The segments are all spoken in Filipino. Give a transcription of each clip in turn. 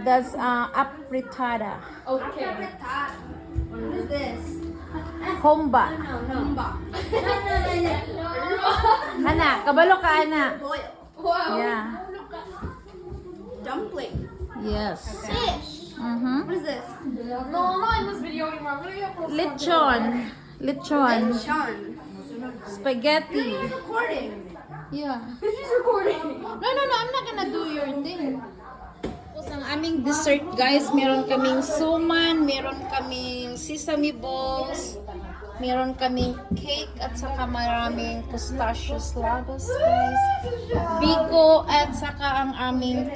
That's apritada. Okay. What is this? Homba. Humba. Ana, kabalo ka ana. Boil. Wow. Yeah. Dumpling. Yes. Fish. Mhm. What is this? No, I'm not in this video anymore. I'm gonna get close. Lechon. Lechon. Lechon. Spaghetti. Recording. Yeah. She's recording. No, I'm not gonna do your thing. Tapos ang aming dessert, guys, meron kaming suman, meron kaming sesame balls, meron kaming cake, at saka maraming pistachios labas, guys. Biko, at saka ang aming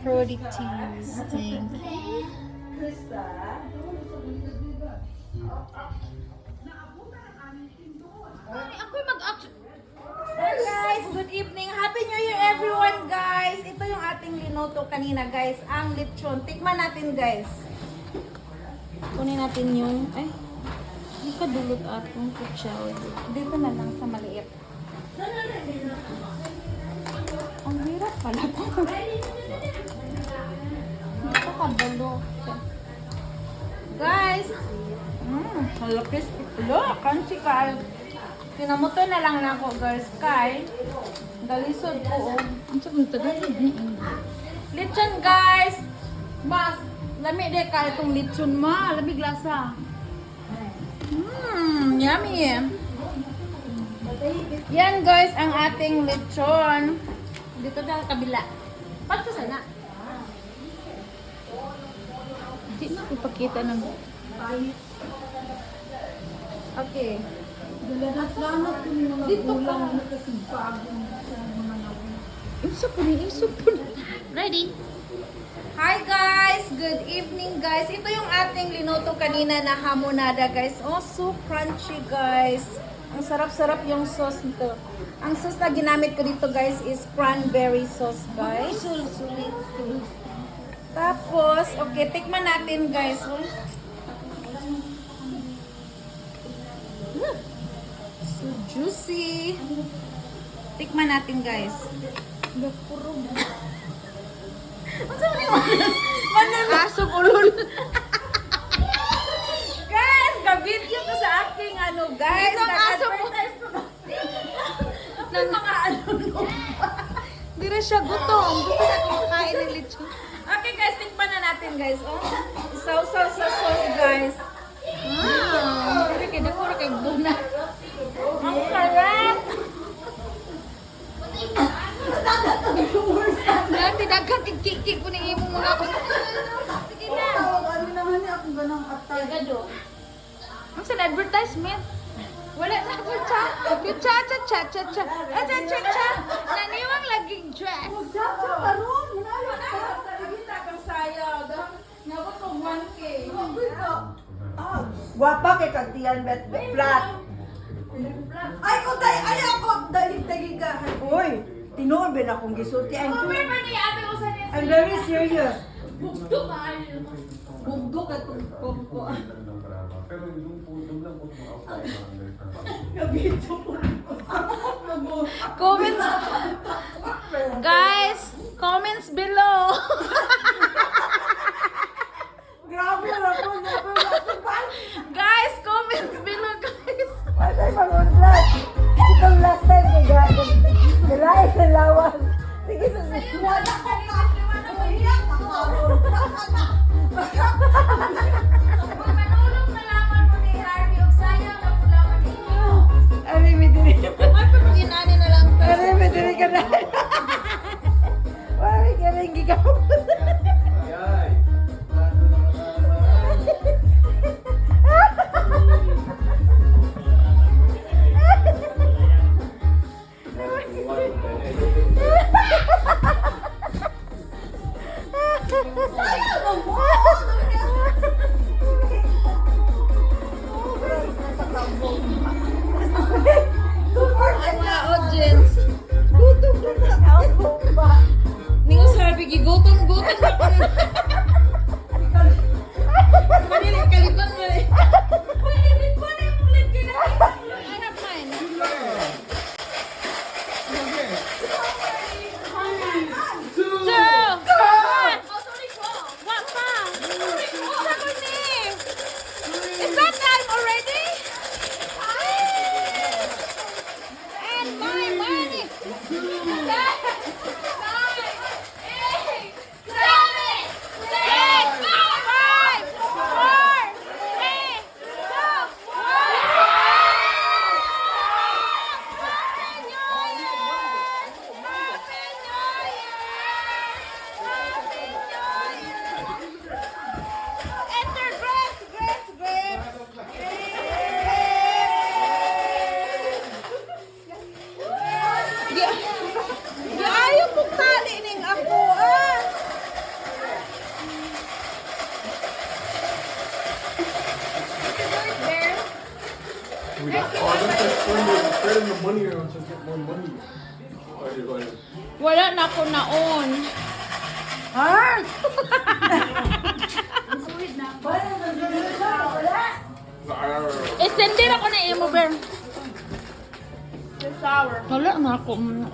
fruity teas thing. Ako'y mag-action. Hey guys, good evening. Happy New Year everyone, guys. Ito yung ating linuto kanina, guys. Ang lechon. Tikman natin, guys. Kunin natin yung... Ay, hindi ka dulot atong kutsel. Dito na lang sa maliit. Ang hirap pala ito. Ito kabalo. Guys! Hala, crispy. Hala, crunchy ka. Kinamuto na lang na ako, guys. Kay, dalisod ko. Ang sabi nito, lechon, guys! Mas, lamig de ka itong lechon, ma. Lamig lasa. Yummy. Yan, guys, ang ating lechon. Dito na kabila. Pato sana. Hindi na ipakita ng... Okay. Dito ka. Imso po ni. Ready? Hi guys! Good evening guys. Ito yung ating linuto kanina na hamonada guys. Oh, so crunchy guys. Ang sarap-sarap yung sauce nito. Ang sauce na ginamit ko dito guys is cranberry sauce guys. Tapos, okay, tikman natin guys. Oh. So juicy. Tikman natin guys. Ano sa mga asok ulol? Guys, ka-video ko sa aking ano guys. Nag-advertise ko ng mga ano. Hindi rin siya gutom. Gusto na kumakain ng lechon. Okay guys, tikman na natin guys. Oh, isaw-saw sa sauce guys. Hindi kaya ko kay Buna. Ang sarap! Nanti dagang kikik ko ni imo mga ako. Sige na. Ano naman niya akong ganang atay. Gado. Ang sa advertisement. Wala na ko cha. Yung cha. Naniwang laging dress. Magsacha karon. Manalo ka. Kita kang sayaw. Nabot ko 1K. Guwapa kay kagtiyan bet flat. Ay ko tay ayaw ko dalig ka. Uy, tinuod ben akong gisulti. I'm very serious. Bugdo ka itong ko. Pero yung putong lang kung Gabito ko. Comments. Guys, comments below. Grabe na po. Guys, comments below guys. Patay mag-unlat. Itong last time kay Gagan. Nilay sa lawas. Sige sa wala ka ni umiyak ako. Manulong nalaman mo ni Harvey og sayang na pulaman ninyo. Ari mi diri. Ay, pag-inani na lang. Ari mi diri ka na. Wala ka rin gigawin. Enter Grace! Grace! Grace! Di ayaw kong tali ning ako, ah! We got spreading the money around to get more money. Wala na ako naon. Heart! Wala na dito. Wala. Extended ako na imo, Ber. Wala na ako. Money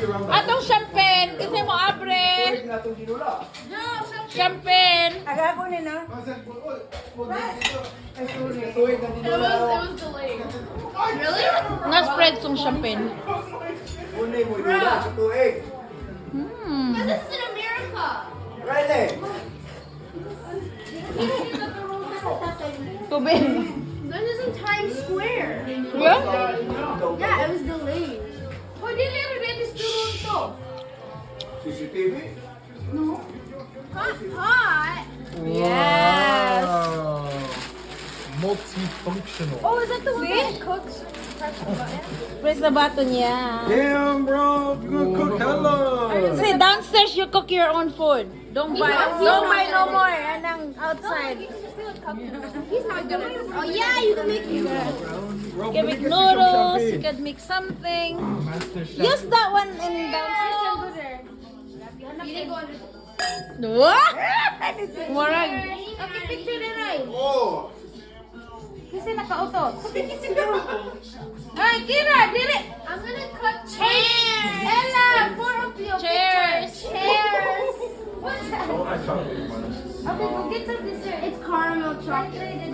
around the Atong champagne. Kasi mo abre. Champagne. Aga ko nino. Ay, sorry. It was delayed. Really? Na-spread song champagne. This is in America. Tubig. This is in Times Square. Yeah? Yeah, it was delayed. Oh, dili rin dito sa Toronto. CCTV? Hot. Yes. Multifunctional. Oh, is that the one that cooks? Press the button, yeah. Damn, bro. Good cook. Hello. See, downstairs you cook your own food. Don't buy. not- Don't he's buy not no more. Anang outside. He's not good at it. Oh, yeah, you can make it. You can make noodles. You can make something. Use that one in downstairs. You didn't go under. What? Murag. Okay, picture na rin. Oh. Kasi nakautot. Ay, Kira, dili. I'm gonna cut chairs. Ella, four of you. Chairs. Chairs. What's that? Oh, I thought it was. Okay, go get some dessert. It's caramel chocolate.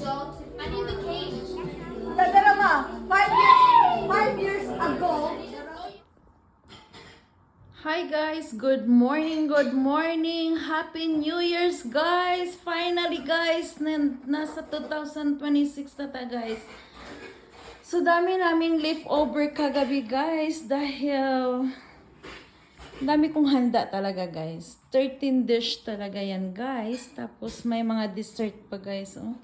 Salt. I need the cake. Dadala ma. 5 years ago. Hi guys, good morning, good morning. Happy New Year's guys. Finally guys, nasa 2026 na ta guys. So dami naming leftover kagabi guys dahil dami kong handa talaga guys. 13 dish talaga yan guys. Tapos may mga dessert pa guys. Oh.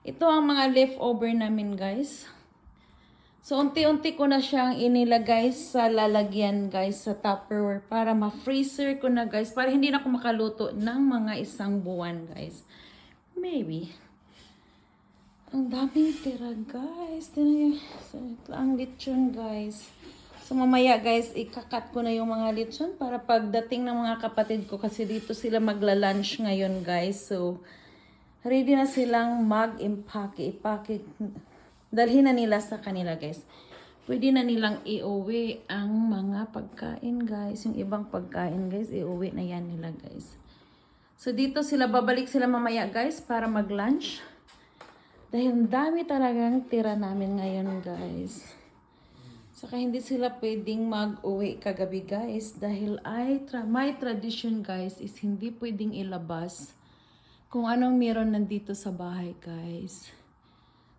Ito ang mga leftover namin guys. So, unti-unti ko na siyang inilagay sa lalagyan, guys, sa Tupperware para ma-freezer ko na, guys, para hindi na ako makaluto ng mga isang buwan, guys. Maybe. Ang daming tira, guys. Tingnan so, ito ang lechon, guys. So, mamaya, guys, ikakat ko na yung mga lechon para pagdating ng mga kapatid ko kasi dito sila magla-lunch ngayon, guys. So, ready na silang mag-impake, dalhin na nila sa kanila guys. Pwede na nilang iuwi ang mga pagkain guys. Yung ibang pagkain guys, iuwi na yan nila guys. So dito sila, babalik sila mamaya guys para mag-lunch. Dahil ang dami talagang tira namin ngayon guys. Saka hindi sila pwedeng mag-uwi kagabi guys. Dahil my tradition guys is hindi pwedeng ilabas kung anong meron nandito sa bahay guys.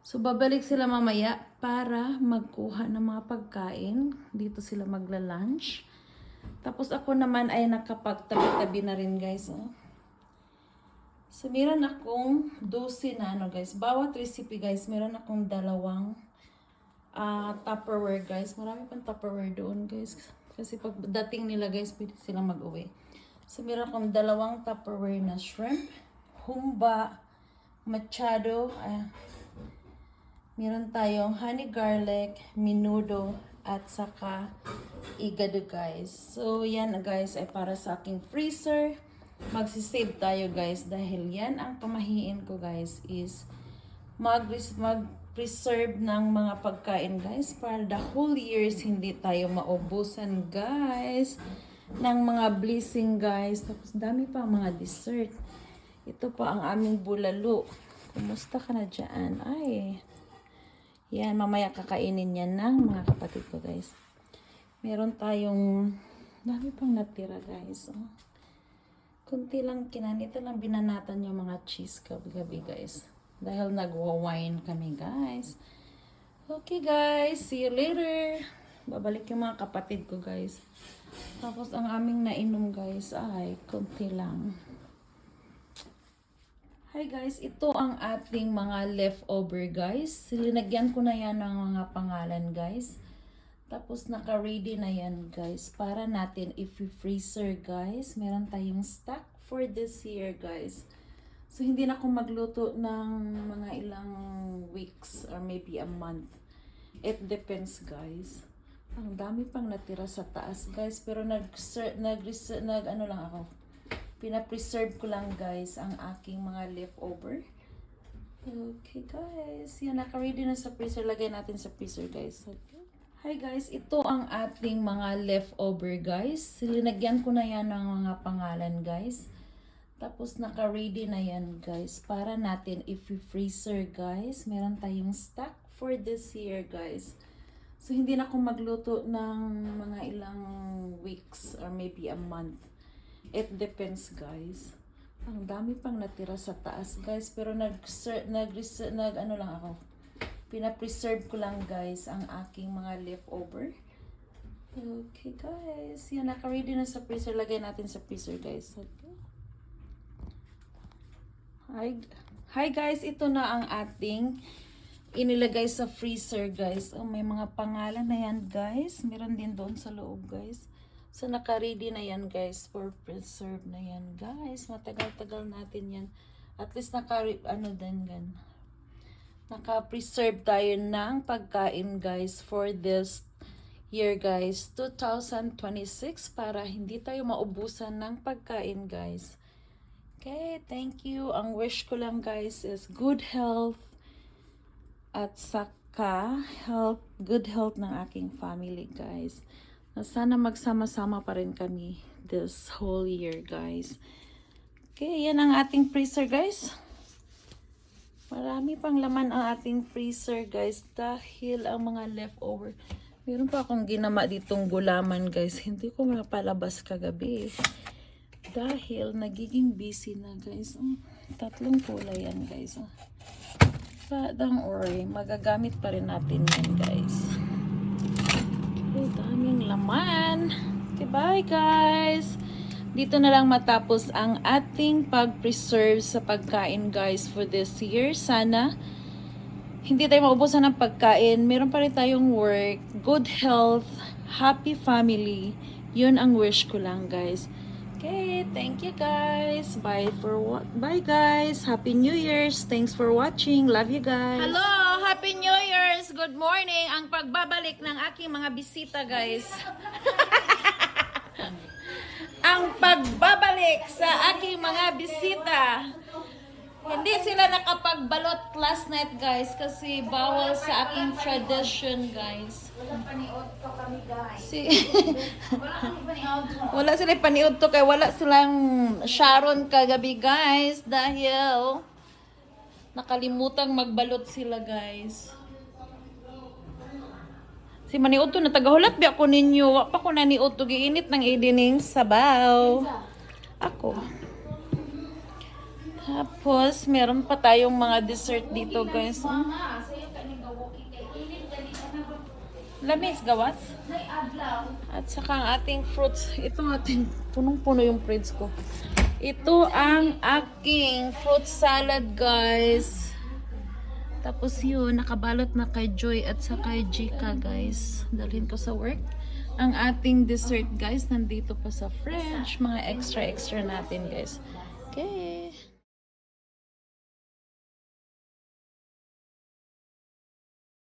So, babalik sila mamaya para magkuha ng mga pagkain. Dito sila magla-lunch. Tapos ako naman ay nakapagtabi-tabi na rin guys. Oh. So, meron akong 12 na ano guys. Bawat recipe guys, meron akong 2 Tupperware guys. Marami pang Tupperware doon guys. Kasi pag dating nila guys, pwede sila mag-uwi. So, meron akong 2 Tupperware na shrimp, humba, machado, meron tayong honey garlic, menudo, at saka igado guys. So, yan guys ay para sa aking freezer. Magsisave tayo guys dahil yan ang pamahiin ko guys is mag-preserve ng mga pagkain guys para the whole years hindi tayo maubusan guys ng mga blessing guys. Tapos dami pa mga dessert. Ito pa ang aming bulalo. Kumusta ka na dyan? Ay, Yan, mamaya kakainin yan ng mga kapatid ko, guys. Meron tayong, dami pang natira, guys. Oh. Kunti lang kinanita lang binanatan yung mga cheese gabi-gabi, guys. Dahil nagwa-wine kami, guys. Okay, guys. See you later. Babalik yung mga kapatid ko, guys. Tapos, ang aming nainom, guys, ay kunti lang. Hi guys, ito ang ating mga leftover guys. Linagyan ko na yan ng mga pangalan guys. Tapos naka-ready na yan guys. Para natin i-freezer guys. Meron tayong stock for this year guys. So hindi na ako magluto ng mga ilang weeks or maybe a month. It depends guys. Ang dami pang natira sa taas guys. Pero ano lang ako. Pina-preserve ko lang guys ang aking mga leftover. Okay guys. Yan, naka-ready na sa freezer. Lagay natin sa freezer guys. Okay. Hi guys, ito ang ating mga leftover guys. Linagyan ko na yan ng mga pangalan guys. Tapos naka-ready na yan guys. Para natin i-freezer guys. Meron tayong stock for this year guys. So hindi na ako magluto ng mga ilang weeks or maybe a month. It depends guys. Ang dami pang natira sa taas guys. Pero ano lang ako. Pina-preserve ko lang guys ang aking mga leftover. Okay guys. Yan, naka-ready na sa freezer. Lagay natin sa freezer guys. Okay. Hi guys. Ito na ang ating inilagay sa freezer guys. Oh, may mga pangalan na yan guys. Meron din doon sa loob guys. So, naka-ready na yan, guys, for preserve na yan, guys. Matagal-tagal natin yan. At least, naka-preserve tayo ng pagkain, guys, for this year, guys. 2026, para hindi tayo maubusan ng pagkain, guys. Okay, thank you. Ang wish ko lang, guys, is good health. At saka, good health ng aking family, guys. Sana magsama-sama pa rin kami this whole year, guys. Okay, yan ang ating freezer, guys. Marami pang laman ang ating freezer, guys. Dahil ang mga leftover. Meron pa akong ginama ditong gulaman, guys. Hindi ko mapalabas kagabi. Dahil nagiging busy na, guys. Tatlong kulay yan, guys. But don't worry, magagamit pa rin natin yan, guys. Okay, daming laman. Okay, bye guys. Dito na lang matapos ang ating pag-preserve sa pagkain guys for this year. Sana hindi tayo maubusan ng pagkain. Meron pa rin tayong work, good health, happy family. Yun ang wish ko lang guys. Okay, thank you guys. Bye guys. Happy New Year's. Thanks for watching. Love you guys. Hello, Happy New Year's. Good morning. Ang pagbabalik ng aking mga bisita, guys. Ang pagbabalik sa aking mga bisita. Hindi sila nakapagbalot last night, guys, kasi bawal sa aking tradition, guys. Walang paniod to kami, guys. Wala sila paniod to kaya wala silang Sharon kagabi, guys, dahil nakalimutang magbalot sila, guys. Si maniud to na tagahulat bi ako ninyo. Wa pa ko naniud to giinit ng idining sabaw. Ako. Tapos, meron pa tayong mga dessert dito, guys. Lamis, gawas. At saka ang ating fruits. Ito ating, punong-puno yung fridge ko. Ito ang aking fruit salad, guys. Tapos yun, nakabalot na kay Joy at sa kay Jika, guys. Dalhin ko sa work. Ang ating dessert, guys, nandito pa sa fridge. Mga extra natin, guys. Okay.